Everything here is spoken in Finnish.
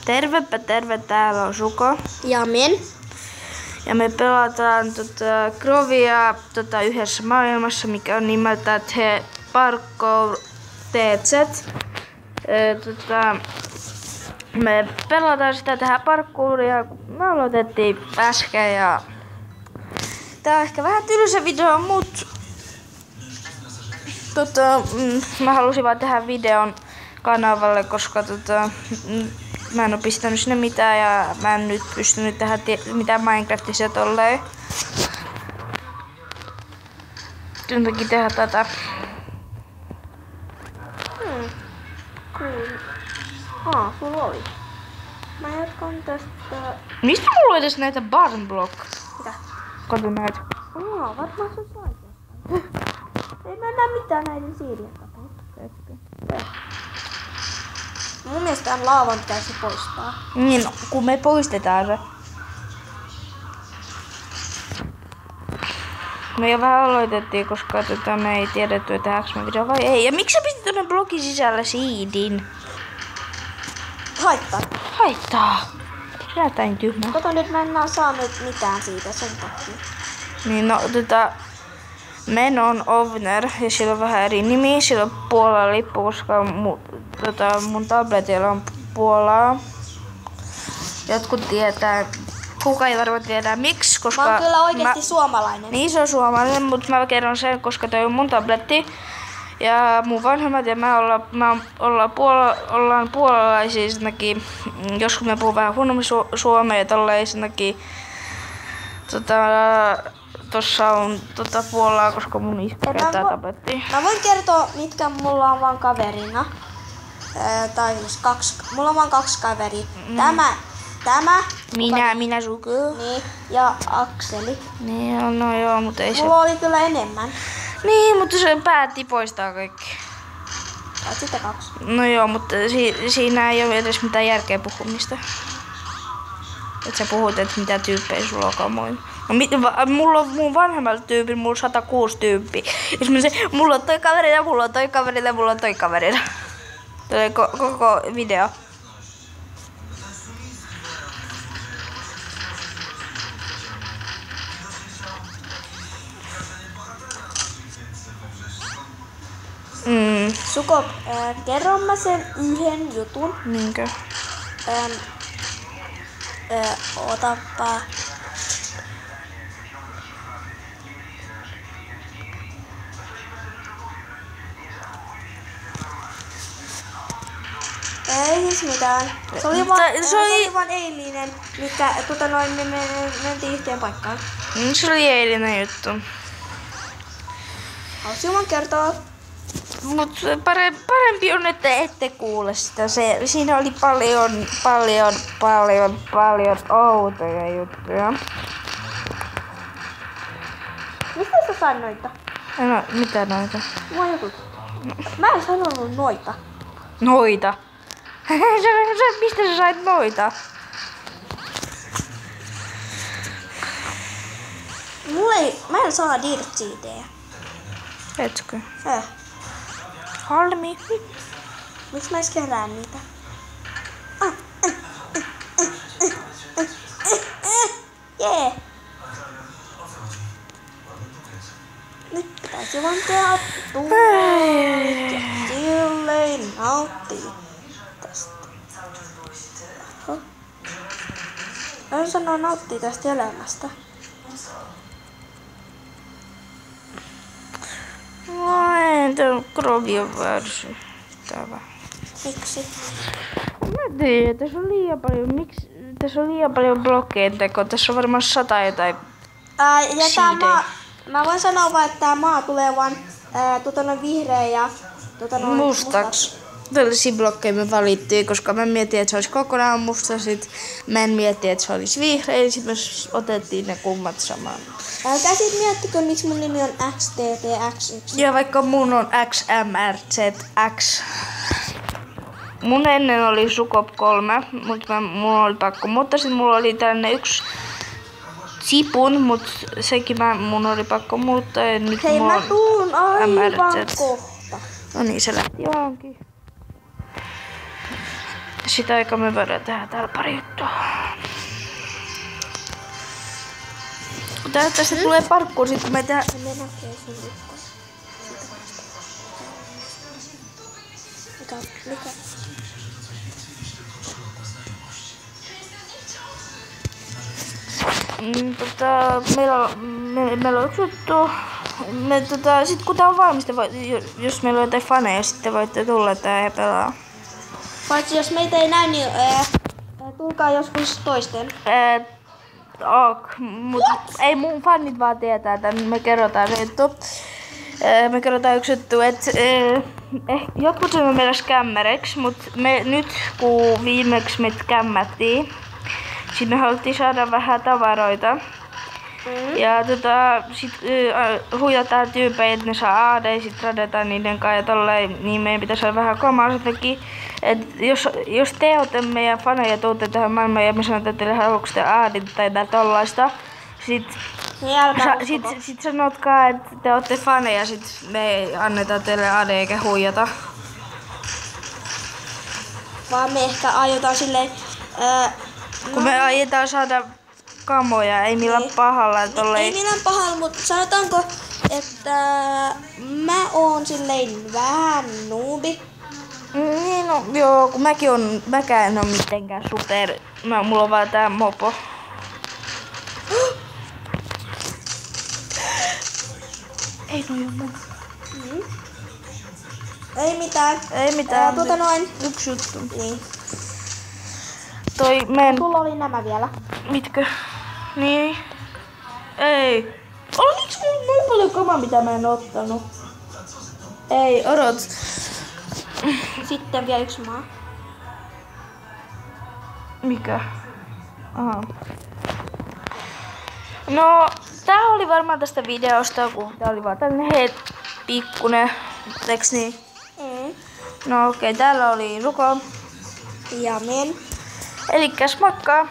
Tervepä terve, täällä on Suko. Ja Min. Ja me pelataan Grovia yhdessä maailmassa, mikä on nimeltään The Parkour TZ. Me pelataan sitä tähän parkouria, me aloitettiin äsken ja tää on ehkä vähän tylsä video, mut mä halusin vaan tehdä videon kanavalle, koska mä en oo pistänyt sinne mitään ja mä en nyt pystynyt tehdä mitään Minecraftisia tolleen. Jotenkin tehdä tätä. Sulla oli. Mä jatkan tästä. Mistä mulla on edes näitä barn block? Mitä? Kato näitä. Varmaan se on oikeastaan. Ei mä näe mitään näiden siirien tapoja. Mun mielestä tämän laavan pitäisi poistaa. Niin, no, kun me poistetaan se. Me jo vähän aloitettiin, koska me ei tiedetty, että tehdäänkö me video vai ei. Ja miksi sä pistit tuonne blogin sisällä seedin? Haittaa. Haittaa. Sä tain tyhmä. Kato nyt mä en saa nyt mitään siitä sen takia. Niin no Men on Ovner ja sillä on vähän eri nimi. Sillä on Puolan lippu, koska mun tabletilla on Puolaa. Jotkut tietää. Kuka ei varmaan tiedä miksi, koska Mä oon kyllä oikeesti suomalainen. Niin se on suomalainen, mutta mä kerron sen, koska toi on mun tabletti. Ja mun vanhemmat ja mä ollaan puolalaisia senkin. Joskus me puhun vähän huonommin suomea ja tolleen senkin. Tossa on Puolaa, koska mun iskä käyttää tablettia. Mä voin kertoa, mitkä mulla on vaan kaverina. Tai siis mulla on vaan 2 kaveria. Tämä. Minä Suku. Niin, ja Akseli. Niin, no joo, mutta ei se. Mulla oli kyllä enemmän. Niin, mutta se päätti poistaa kaikki. Tai sitten 2. No joo, mutta siinä ei ole edes mitään järkeä puhumista. Et sä puhut, että mitä tyyppejä sulla on kamoin. No, mulla on mun vanhemmalla tyypillä, mulla on 106 tyyppiä. Jos mä mulla on toi kaverina, mulla on toi kaverina, mulla on toi kaverina. Tulee koko video. Suko, kerron mä sen yhden jutun. Niinkö? Otappa. Ei siis mitään. Se oli vaan eilinen, mikä me mentiin yhteen paikkaan. Se oli eilinen juttu. Haluaisin vaan kertoa. Mut parempi on, että ette kuule sitä. Siinä oli paljon outoja juttuja. Mistä sä sain noita? No, mitä noita? Mua joku. Mä en sanonut noita. Noita? Mistä sä sait noita? Mä en saa dirt-siitejä. Etkö? Halmi. Miksi mä edes kerään niitä? Jee. Nyt pitäisi vaan tehdä ja silleen nauttii tästä. Mä sanoo nauttii tästä elämästä. No ei, tää on Grovia väärsyttävä. Miksi? Mä tiedän, tässä on liian paljon. Miksi? Tässä on liian paljon blokkeen teko. Tässä on varmaan 100 jotain Ja tää maa, mä voin sanoa vaan, että tää maa tulee vaan vihreä ja mustaksi. Tällaisia blokkeja me valittiin, koska mä mietin, että se olisi kokonaan musta. Sit mä en mietin, että se olisi vihreä. Ja sit me otettiin ne kummat samaan. Älkää sit miettikö, miksi mun nimi on XTTX1. Ja vaikka mun on XMRZX. Mun ennen oli Sukop 3, mutta mulla oli pakko. Mutta sit mulla oli tällainen yksi Sipun, mutta sekin mun oli pakko muuttaa. Ja nyt hei, mulla mä tuun aivan MRZ. kohta. No niin, se lähti johonkin. Sitä aikaa me voidaan tehdä täällä pari juttua. Tästä tulee parkkuun sit kun me tehdään. Me näkee sun lukko. Mikä? Meillä on yksi juttu. Sit kun tää on valmista, jos meillä on jotain faneja, sitten voitte tulla tähän ja pelaa. Paitsi jos meitä ei näy, niin tulkaa joskus toisten. Mut ei mun fanit vaan tietää, että me kerrotaan juttu. Me kerrotaan yksi juttu, että jotkut sanoo meillä skämmäreiksi, mut nyt kun viimeksi meitä kämmättiin, sit me haluttiin saada vähän tavaroita. Ja sit huijataan tyyppejä, että ne saa AD, sit radetaan niiden kanssa ja tolleen, niin meidän pitäisi olla vähän kamaa sen takia. Jos te olette meidän faneja ja tuutte tähän maailmaan ja me sanotaan, että teille haluatko te AD tai tollaista, sit sanotkaa, että te olette faneja, sit me annetaan teille AD eikä huijata. Vaan me ehkä aiotaan silleen... Kun me aiotaan saada kamoja, ei millään pahalla. Ei millään pahalla, mutta sanotaanko, että mä oon silleen vähän nuubi. Niin no joo, kun mäkään en oo mitenkään super. Mulla on vaan tää mopo. Ei no joo. Ei mitään. Ei mitään. Noin. Yksi juttu. Niin. Sulla oli nämä vielä. Mitkö? Niin. Ei. Oliks mulla noin paljon kamaa, mitä mä en ottanut? Ei, odot. Sitten vielä yksi maa. Mikä? Aha. No, tää oli varmaan tästä videosta, kun tää oli vaan tällainen pikkunen. Eiks niin? No okei, täällä oli Ruko. Ja men. Elikkäs moikka!